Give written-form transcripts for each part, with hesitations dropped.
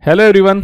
Hello everyone,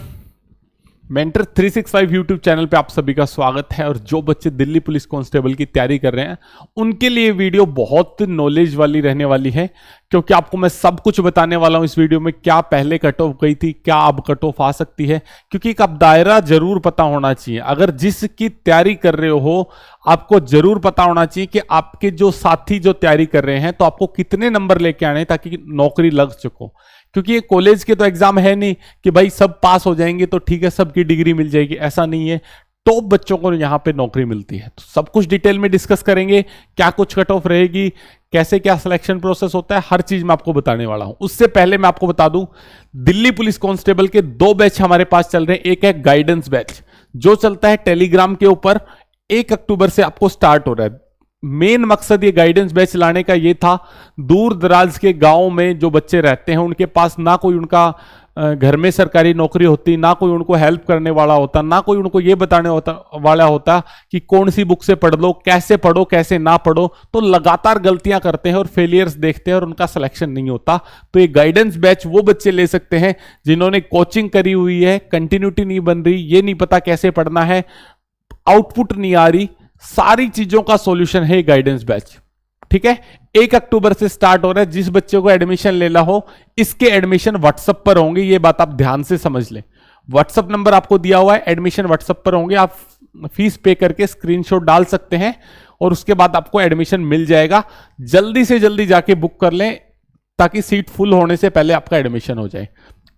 mentor 365 YouTube channel पे आप सभी का स्वागत है। और जो बच्चे दिल्ली पुलिस कांस्टेबल की तैयारी कर रहे हैं उनके लिए वीडियो बहुत नॉलेज वाली रहने वाली है, क्योंकि आपको मैं सब कुछ बताने वाला हूं इस वीडियो में। क्या पहले कट ऑफ गई थी, क्या अब कट ऑफ आ सकती है, क्योंकि एक आप दायरा जरूर पता होना चाहिए। अगर जिसकी तैयारी कर रहे हो आपको जरूर पता होना चाहिए कि आपके जो साथी जो तैयारी कर रहे हैं तो आपको कितने नंबर लेके आने ताकि नौकरी लग सको। क्योंकि ये कॉलेज के तो एग्जाम है नहीं कि भाई सब पास हो जाएंगे तो ठीक है, सबकी डिग्री मिल जाएगी, ऐसा नहीं है। टॉप बच्चों को यहां पे नौकरी मिलती है। तो सब कुछ डिटेल में डिस्कस करेंगे, क्या कुछ कट ऑफ रहेगी, कैसे क्या सिलेक्शन प्रोसेस होता है, हर चीज मैं आपको बताने वाला हूं। उससे पहले मैं आपको बता दूं, दिल्ली पुलिस कांस्टेबल के दो बैच हमारे पास चल रहे हैं। एक है गाइडेंस बैच जो चलता है टेलीग्राम के ऊपर, 1 अक्टूबर से आपको स्टार्ट हो रहा है। मेन मकसद ये गाइडेंस बैच लाने का ये था, दूर दराज के गांव में जो बच्चे रहते हैं उनके पास ना कोई उनका घर में सरकारी नौकरी होती, ना कोई उनको हेल्प करने वाला होता, ना कोई उनको ये बताने वाला होता कि कौन सी बुक से पढ़ लो, कैसे ना पढ़ो। तो लगातार गलतियां करते हैं और फेलियर्स देखते हैं और उनका सिलेक्शन नहीं होता। तो ये गाइडेंस बैच वो बच्चे ले सकते हैं जिन्होंने कोचिंग करी हुई है, कंटिन्यूटी नहीं बन रही, ये नहीं पता कैसे पढ़ना है, आउटपुट नहीं आ रही, सारी चीजों का सॉल्यूशन है गाइडेंस बैच। ठीक है, 1 अक्टूबर से स्टार्ट हो रहा है। जिस बच्चे को एडमिशन लेना हो इसके एडमिशन व्हाट्सएप पर होंगे, ये बात आप ध्यान से समझ लें। व्हाट्सएप नंबर आपको दिया हुआ है, एडमिशन व्हाट्सएप पर होंगे। आप फीस पे करके स्क्रीनशॉट डाल सकते हैं और उसके बाद आपको एडमिशन मिल जाएगा। जल्दी से जल्दी जाके बुक कर लें ताकि सीट फुल होने से पहले आपका एडमिशन हो जाए।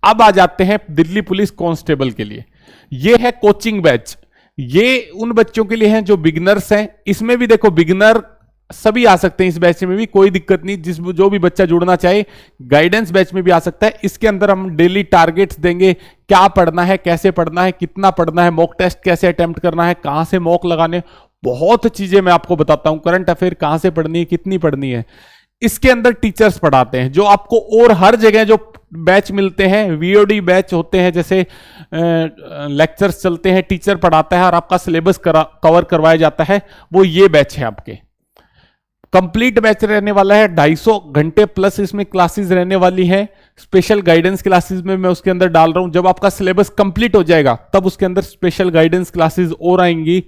अब आ जाते हैं दिल्ली पुलिस कांस्टेबल के लिए। यह है कोचिंग बैच। ये उन बच्चों के लिए हैं जो बिगिनर्स हैं। इसमें भी देखो बिगिनर सभी आ सकते हैं, इस बैच में भी कोई दिक्कत नहीं। जो भी बच्चा जुड़ना चाहे गाइडेंस बैच में भी आ सकता है। इसके अंदर हम डेली टारगेट्स देंगे, क्या पढ़ना है, कैसे पढ़ना है, कितना पढ़ना है, मॉक टेस्ट कैसे अटेम्प्ट करना है, कहां से मॉक लगाने, बहुत चीजें मैं आपको बताता हूं। करंट अफेयर कहां से पढ़नी है, कितनी पढ़नी है। इसके अंदर टीचर्स पढ़ाते हैं जो आपको, और हर जगह जो बैच मिलते हैं वीओडी बैच होते हैं, जैसे लेक्चर्स चलते हैं, टीचर पढ़ाता है और आपका सिलेबस कवर करवाया जाता है, वो ये बैच है आपके। कंप्लीट बैच रहने वाला है, 250 घंटे प्लस इसमें क्लासेस रहने वाली है। स्पेशल गाइडेंस क्लासेस में मैं उसके अंदर डाल रहा हूं। जब आपका सिलेबस कंप्लीट हो जाएगा तब उसके अंदर स्पेशल गाइडेंस क्लासेस और आएंगी।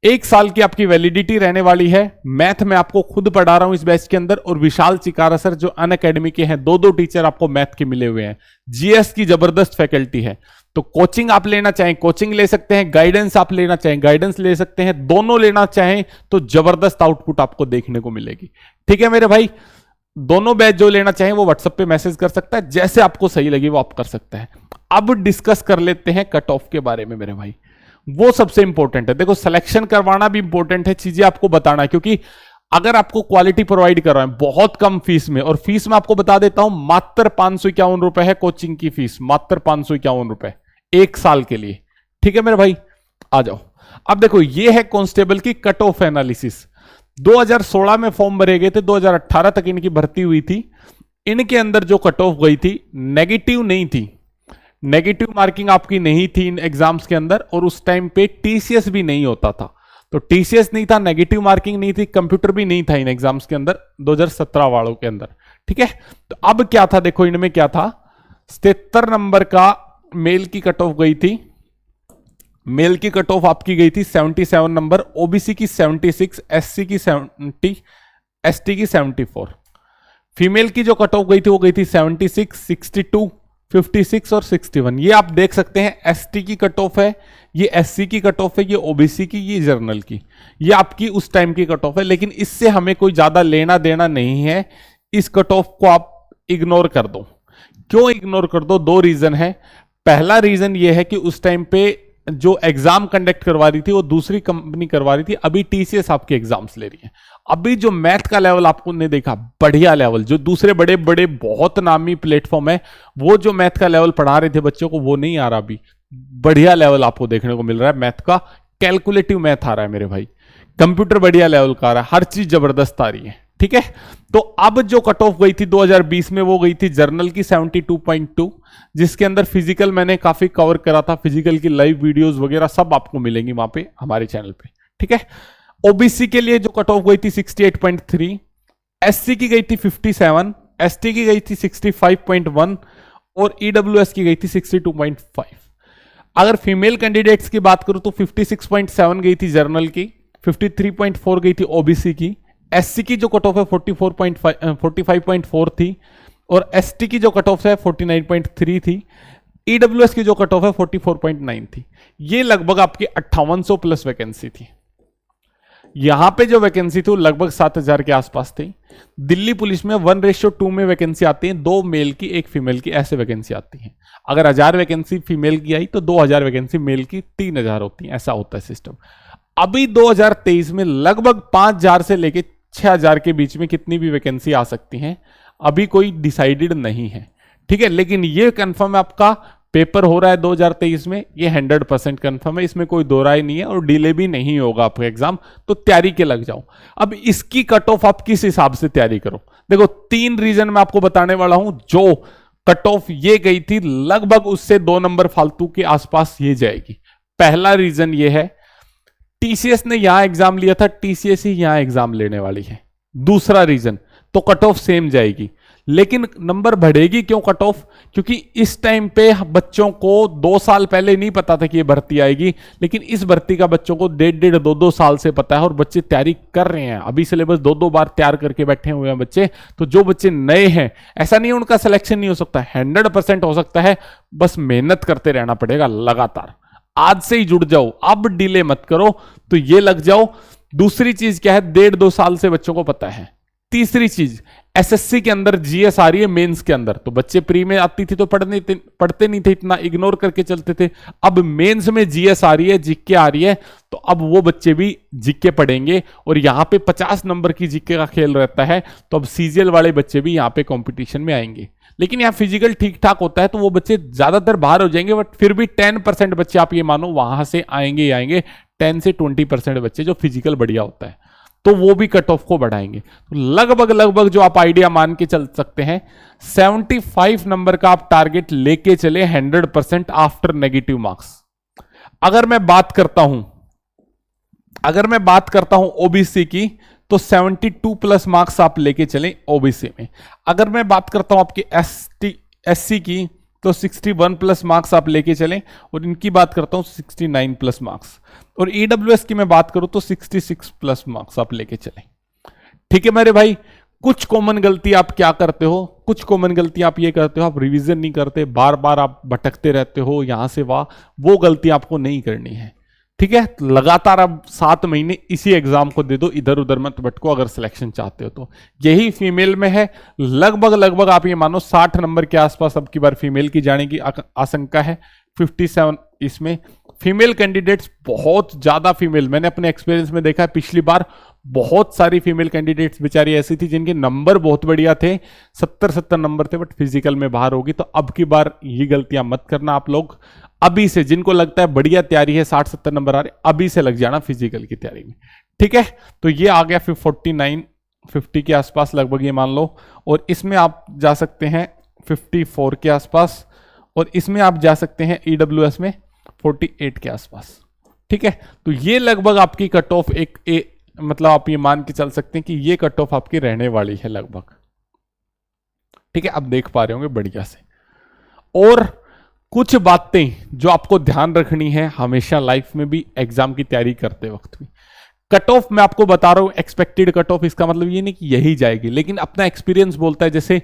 1 साल की आपकी वैलिडिटी रहने वाली है। मैथ में आपको खुद पढ़ा रहा हूं इस बैच के अंदर, और विशाल चिकारा सर जो अनअकैडमी के हैं, दो टीचर आपको मैथ के मिले हुए हैं। जीएस की जबरदस्त फैकल्टी है। तो कोचिंग आप लेना चाहें कोचिंग ले सकते हैं, गाइडेंस आप लेना चाहें गाइडेंस ले सकते हैं, दोनों लेना चाहें तो जबरदस्त आउटपुट आपको देखने को मिलेगी। ठीक है मेरे भाई, दोनों बैच जो लेना चाहें वो व्हाट्सएप पे मैसेज कर सकता है, जैसे आपको सही लगे वो आप कर सकते हैं। अब डिस्कस कर लेते हैं कट ऑफ के बारे में मेरे भाई, वो सबसे इंपॉर्टेंट है। देखो सिलेक्शन करवाना भी इंपॉर्टेंट है, चीजें आपको बताना है, क्योंकि अगर आपको क्वालिटी प्रोवाइड कर रहा है बहुत कम फीस में, और फीस में आपको बता देता हूं मात्र 551 रुपए है कोचिंग की फीस, मात्र 551 रुपए 1 साल के लिए। ठीक है मेरे भाई, आ जाओ। अब देखो ये है कांस्टेबल की कट ऑफ एनालिसिस। 2016 में फॉर्म भरे गए थे, 2018 तक इनकी भर्ती हुई थी। इनके अंदर जो कट ऑफ गई थी नेगेटिव नहीं थी, नेगेटिव मार्किंग आपकी नहीं थी इन एग्जाम्स के अंदर, और उस टाइम पे टीसीएस भी नहीं होता था। तो टीसीएस नहीं था, नेगेटिव मार्किंग नहीं थी, कंप्यूटर भी नहीं था इन एग्जाम्स के अंदर 2017 वालों के अंदर। ठीक है, तो अब क्या था, देखो इनमें क्या था, 77 नंबर का मेल की कट ऑफ गई थी। मेल की कट ऑफ आपकी गई थी 77 नंबर, ओबीसी की 76, एससी की 70, एसटी की 74। फीमेल की जो कट ऑफ गई थी वो गई थी 76, 62, 56 और 61। ये आप देख सकते हैं एसटी की कट ऑफ है, ये एससी की कट ऑफ है, ये ओबीसी की, ये जर्नल की, ये आपकी उस टाइम की कट ऑफ है। लेकिन इससे हमें कोई ज्यादा लेना देना नहीं है, इस कट ऑफ को आप इग्नोर कर दो। क्यों इग्नोर कर दो, 2 रीजन है। पहला रीजन ये है कि उस टाइम पे जो एग्जाम कंडक्ट करवा रही थी वो दूसरी कंपनी करवा रही थी, अभी टीसीएस आपके एग्जाम्स ले रही है। अभी जो मैथ का लेवल आपको ने देखा, बढ़िया लेवल, जो दूसरे बड़े बड़े बहुत नामी प्लेटफॉर्म है वो जो मैथ का लेवल पढ़ा रहे थे बच्चों को, वो नहीं आ रहा। अभी बढ़िया लेवल आपको देखने को मिल रहा है मैथ का, कैलकुलेटिव मैथ आ रहा है मेरे भाई, कंप्यूटर बढ़िया लेवल का आ रहा है, हर चीज जबरदस्त आ रही है। ठीक है, तो अब जो कट ऑफ गई थी 2020 में वो गई थी जर्नल की 72.2, जिसके अंदर फिजिकल मैंने काफी कवर करा था, फिजिकल की लाइव वीडियोस वगैरह सब आपको मिलेंगी वहां पे हमारे चैनल पे। ठीक है, ओबीसी के लिए जो कट ऑफ गई थी 68.3, एससी की गई थी 57, एसटी की गई थी 65.1 और ईडब्ल्यूएस की गई थी 62.5। अगर फीमेल कैंडिडेट्स की बात करूं तो 56.7 गई थी जर्नल की, 53.4 गई थी ओबीसी की, एससी की जो कट ऑफ है 45.4 थी, और एसटी की जो कट ऑफ है 49.3 थी, ईडब्ल्यूएस की जो कट ऑफ है 44.9 थी। ये लगभग आपकी 5800 प्लस वैकेंसी थी। यहां पे जो वैकेंसी थी वो लगभग 7000 के आसपास थी। दिल्ली पुलिस में 1:2 में वैकेंसी आती है, 2 मेल की 1 फीमेल की, ऐसे वैकेंसी आती है। अगर 1000 वैकेंसी फीमेल की आई तो 2000 वैकेंसी मेल की, 3000 होती है, ऐसा होता है सिस्टम। अभी 2023 में लगभग 5000 से लेके 6000 के बीच में कितनी भी वैकेंसी आ सकती है, अभी कोई डिसाइडेड नहीं है, ठीक है। लेकिन ये कंफर्म है आपका पेपर हो रहा है 2023 में, ये 100% कंफर्म है, इसमें कोई दो राय नहीं है, और डिले भी नहीं होगा आपका एग्जाम, तो तैयारी के लग जाओ। अब इसकी कट ऑफ आप किस हिसाब से तैयारी करो, देखो 3 रीजन मैं आपको बताने वाला हूं। जो कट ऑफ ये गई थी लगभग उससे 2 नंबर फालतू के आसपास ये जाएगी। पहला रीजन ये है, टीसीएस ने यहां एग्जाम लिया था, टीसीएस ही यहां एग्जाम लेने वाली है। दूसरा रीजन, तो कट ऑफ सेम जाएगी, लेकिन नंबर बढ़ेगी क्यों कट ऑफ, क्योंकि इस टाइम पे बच्चों को 2 साल पहले नहीं पता था कि ये भर्ती आएगी, लेकिन इस भर्ती का बच्चों को 1.5 2 साल से पता है, और बच्चे तैयारी कर रहे हैं। अभी सिलेबस 2 बार तैयार करके बैठे हुए हैं बच्चे। तो जो बच्चे नए हैं, ऐसा नहीं उनका सिलेक्शन नहीं हो सकता, 100% हो सकता है, बस मेहनत करते रहना पड़ेगा लगातार। आज से ही जुड़ जाओ, अब डिले मत करो, तो ये लग जाओ। दूसरी चीज क्या है, 1.5 2 साल से बच्चों को पता है। तीसरी चीज, एसएससी के अंदर जीएस आ रही है मेंस के अंदर, तो बच्चे प्री में आती थी तो पढ़ते नहीं थे, इतना इग्नोर करके चलते थे। अब मेंस में जीएस आ रही है, जीके आ रही है, तो अब वो बच्चे भी जीके पढ़ेंगे, और यहां पे 50 नंबर की जीके का खेल रहता है, तो अब सीजीएल वाले बच्चे भी यहां पे कंपटीशन में आएंगे। लेकिन यहाँ फिजिकल ठीक ठाक होता है, तो वो बच्चे ज्यादातर बाहर हो जाएंगे, बट फिर भी 10% बच्चे आप ये मानो वहां से आएंगे ही आएंगे। 10 से 20% बच्चे जो फिजिकल बढ़िया होता है, तो वो भी कट ऑफ को बढ़ाएंगे। तो लगभग जो आप आइडिया मान के चल सकते हैं, 75 नंबर का आप टारगेट लेके चले 100% आफ्टर नेगेटिव मार्क्स। अगर मैं बात करता हूं ओबीसी की, तो 72 प्लस मार्क्स आप लेके चलें ओबीसी में। अगर मैं बात करता हूं आपकी एससी की, तो 61 प्लस मार्क्स आप लेके चलें, और इनकी बात करता हूं 69 प्लस मार्क्स, और ईडब्ल्यूएस की मैं बात करूं तो 66 प्लस मार्क्स आप लेके चलें। ठीक है मेरे भाई। कुछ कॉमन गलती आप क्या करते हो, कुछ कॉमन गलती आप ये करते हो, आप रिवीजन नहीं करते, बार बार आप भटकते रहते हो यहां से वहां, वो गलती आपको नहीं करनी है। ठीक है, लगातार आप 7 महीने इसी एग्जाम को दे दो, इधर उधर मत भटको अगर सिलेक्शन चाहते हो तो। यही फीमेल में है, लगभग आप ये मानो 60 नंबर के आसपास अब की बार फीमेल की जाने की आशंका है। 57 इसमें फीमेल कैंडिडेट्स, बहुत ज्यादा फीमेल, मैंने अपने एक्सपीरियंस में देखा है। पिछली बार बहुत सारी फीमेल कैंडिडेट्स बेचारी ऐसी थी जिनके नंबर बहुत बढ़िया थे, 70 नंबर थे, बट फिजिकल में बाहर होगी। तो अब की बार ये गलतियां मत करना आप लोग। अभी से जिनको लगता है बढ़िया तैयारी है, 60-70 नंबर आ रहे, अभी से लग जाना फिजिकल की तैयारी में। ठीक है, तो ये आ गया फिर 49-50 के आसपास लगभग ये मान लो, और इसमें आप जा सकते हैं 54 के आसपास, और इसमें आप जा सकते हैं ईडब्ल्यूएस में 48 के आसपास। ठीक है, तो ये लगभग आपकी कट ऑफ मतलब आप ये मान के चल सकते हैं कि ये कट ऑफ आपकी रहने वाली है लगभग। ठीक है, अब देख पा रहे होंगे बढ़िया से। और कुछ बातें जो आपको ध्यान रखनी है हमेशा लाइफ में भी, एग्जाम की तैयारी करते वक्त भी। कट ऑफ मैं आपको बता रहा हूं, एक्सपेक्टेड कट ऑफ, इसका मतलब ये नहीं कि यही जाएगी, लेकिन अपना एक्सपीरियंस बोलता है। जैसे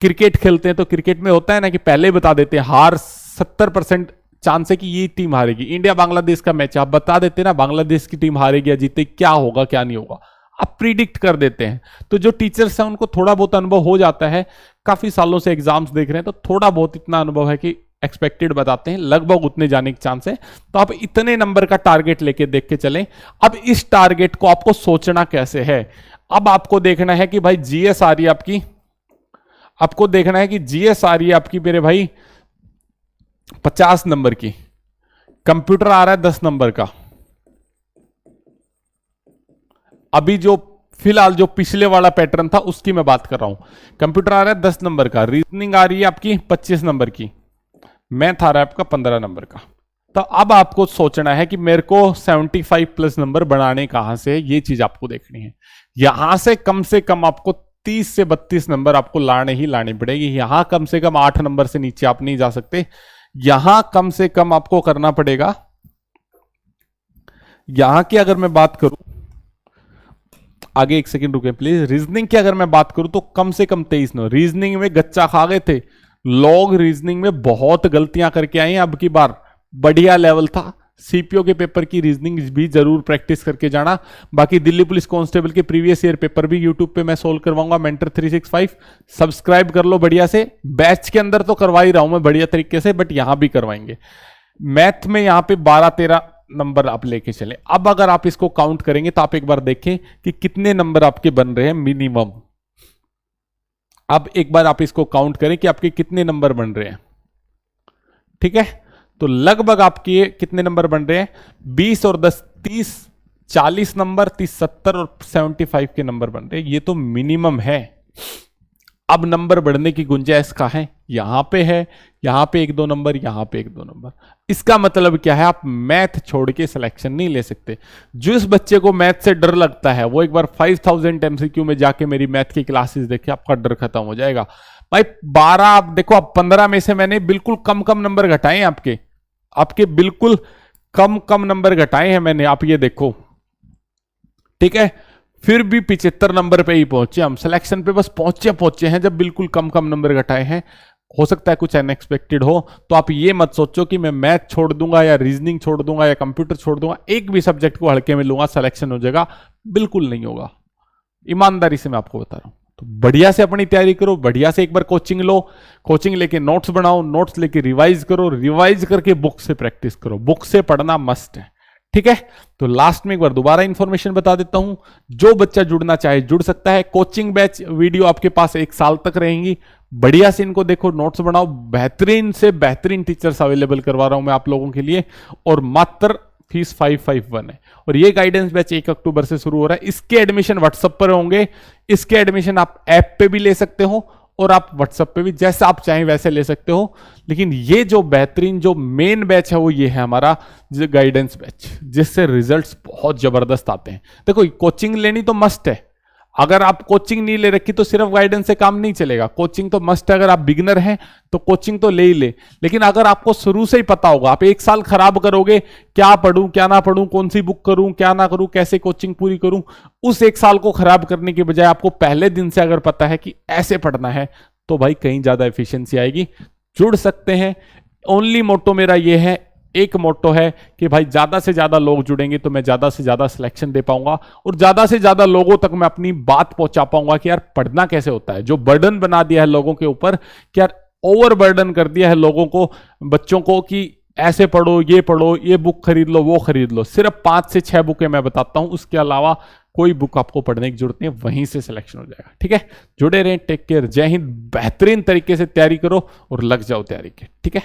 क्रिकेट खेलते हैं तो क्रिकेट में होता है ना कि पहले बता देते हैं हार 70% चांस है कि ये टीम हारेगी। इंडिया बांग्लादेश का मैच आप बता देते हैं ना, बांग्लादेश की टीम हारेगी या जीते, क्या होगा क्या नहीं होगा, आप प्रिडिक्ट कर देते हैं। तो जो टीचर्स हैं उनको थोड़ा बहुत अनुभव हो जाता है, काफी सालों से एग्जाम्स देख रहे हैं, तो थोड़ा बहुत इतना अनुभव है कि एक्सपेक्टेड बताते हैं, लगभग उतने जाने के चांस है। तो आप इतने नंबर का टारगेट लेके देख के चलें। अब इस टारगेट को आपको सोचना कैसे है, अब आपको देखना है कि भाई जीएस आ रही है आपकी, आपको देखना है कि जीएस आ रही है आपकी मेरे भाई 50 नंबर की, कंप्यूटर आ रहा है 10 नंबर का। अभी जो फिलहाल जो पिछले वाला पैटर्न था उसकी मैं बात कर रहा हूं, कंप्यूटर आ रहा है 10 नंबर का, रीजनिंग आ रही है आपकी 25 नंबर की, मैथ आ रहा है आपका 15 नंबर का। तो अब आपको सोचना है कि मेरे को 75 प्लस नंबर बनाने कहां से, ये चीज आपको देखनी है। यहां से कम आपको 30 से 32 नंबर आपको लाने ही लाने पड़ेगी। यहां कम से कम 8 नंबर से नीचे आप नहीं जा सकते। यहां कम से कम आपको करना पड़ेगा, यहां की अगर मैं बात करूं, आगे एक सेकंड रुके प्लीज। रीजनिंग की अगर मैं बात करूं तो कम से कम 23 नंबर। रीजनिंग में गच्चा खा गए थे लोग, रीजनिंग में बहुत गलतियां करके आए हैं। अब की बार बढ़िया लेवल था। सीपीओ के पेपर की रीजनिंग भी जरूर प्रैक्टिस करके जाना। बाकी दिल्ली पुलिस कांस्टेबल के प्रीवियस ईयर पेपर भी यूट्यूब पे मैं सोल्व करवाऊंगा। मेंटर 365 सब्सक्राइब कर लो बढ़िया से। बैच के अंदर तो करवा ही रहा हूं मैं बढ़िया तरीके से, बट यहां भी करवाएंगे। मैथ में यहां पे 12-13 नंबर आप लेके चले। अब अगर आप इसको काउंट करेंगे तो आप एक बार देखें कि कितने नंबर आपके बन रहे हैं मिनिमम। अब एक बार आप इसको काउंट करें कि आपके कितने नंबर बन रहे हैं। ठीक है, तो लगभग आपके कितने नंबर बन रहे हैं? 20 और 10 30, 40 नंबर, 30 70 और 75 के नंबर बन रहे हैं। ये तो मिनिमम है। अब नंबर बढ़ने की गुंजाइश कहां है? यहां पे है, यहां पे 1-2 नंबर, यहां पे 1-2 नंबर। इसका मतलब क्या है? आप मैथ छोड़ के सिलेक्शन नहीं ले सकते। जिस बच्चे को मैथ से डर लगता है वो एक बार 5000 MCQ में जाके मेरी मैथ की क्लासेस देखे, आपका डर खत्म हो जाएगा। भाई 12 आप देखो, आप 15 में से मैंने बिल्कुल कम कम नंबर घटाए हैं। आपके बिल्कुल कम कम नंबर घटाए हैं मैंने, आप ये देखो। ठीक है, फिर भी 75 नंबर पे ही पहुंचे हम। सिलेक्शन पे बस पहुंचे हैं जब बिल्कुल कम कम नंबर घटाए हैं। हो सकता है कुछ अनएक्सपेक्टेड हो, तो आप ये मत सोचो कि मैं मैथ छोड़ दूंगा या रीजनिंग छोड़ दूंगा या कंप्यूटर छोड़ दूंगा, एक भी सब्जेक्ट को हल्के में लूंगा सिलेक्शन हो जाएगा। बिल्कुल नहीं होगा, ईमानदारी से मैं आपको बता रहा हूं। तो बढ़िया से अपनी तैयारी करो, बढ़िया से एक बार कोचिंग लो, कोचिंग लेके नोट्स बनाओ, नोट्स लेके रिवाइज करो, रिवाइज करके बुक से प्रैक्टिस करो। बुक से पढ़ना मस्ट है। ठीक है, तो लास्ट में एक बार दोबारा इंफॉर्मेशन बता देता हूं। जो बच्चा जुड़ना चाहे जुड़ सकता है। कोचिंग बैच वीडियो आपके पास 1 साल तक रहेंगी। बढ़िया से इनको देखो, नोट्स बनाओ। बेहतरीन से बेहतरीन टीचर्स अवेलेबल करवा रहा हूं मैं आप लोगों के लिए, और मात्र फीस 551 है। और ये गाइडेंस बैच 1 अक्टूबर से शुरू हो रहा है। इसके एडमिशन व्हाट्सएप पर होंगे। इसके एडमिशन आप ऐप पे भी ले सकते हो और आप व्हाट्सएप पे भी जैसा आप चाहें वैसे ले सकते हो। लेकिन ये जो बेहतरीन जो मेन बैच है वो ये है हमारा गाइडेंस बैच, जिससे रिजल्ट्स बहुत जबरदस्त आते हैं। देखो कोचिंग लेनी तो मस्ट है। अगर आप कोचिंग नहीं ले रखी तो सिर्फ गाइडेंस से काम नहीं चलेगा। कोचिंग तो मस्ट है। अगर आप बिगिनर हैं तो कोचिंग तो ले ही ले। लेकिन अगर आपको शुरू से ही पता होगा, आप 1 साल खराब करोगे, क्या पढूं क्या ना पढूं, कौन सी बुक करूं क्या ना करूं, कैसे कोचिंग पूरी करूं, उस 1 साल को खराब करने के बजाय आपको पहले दिन से अगर पता है कि ऐसे पढ़ना है, तो भाई कहीं ज्यादा एफिशिएंसी आएगी। जुड़ सकते हैं। ओनली मोटो मेरा ये है, एक मोटो है कि भाई ज्यादा से ज्यादा लोग जुड़ेंगे तो मैं ज्यादा से ज्यादा सिलेक्शन दे पाऊंगा और ज्यादा से ज्यादा लोगों तक मैं अपनी बात पहुंचा पाऊंगा कि यार पढ़ना कैसे होता है। जो बर्डन बना दिया है लोगों के ऊपर कि यार ओवर बर्डन कर दिया है लोगों को, बच्चों को, कि ऐसे पढ़ो, ये बुक खरीद लो, वो खरीद लो। सिर्फ 5 से 6 बुकें मैं बताता हूं, उसके अलावा कोई बुक आपको पढ़ने की जरूरत नहीं है, वहीं से सिलेक्शन हो जाएगा। ठीक है, जुड़े रहें। टेक केयर, जय हिंद। बेहतरीन तरीके से तैयारी करो और लग जाओ तैयारी के। ठीक है।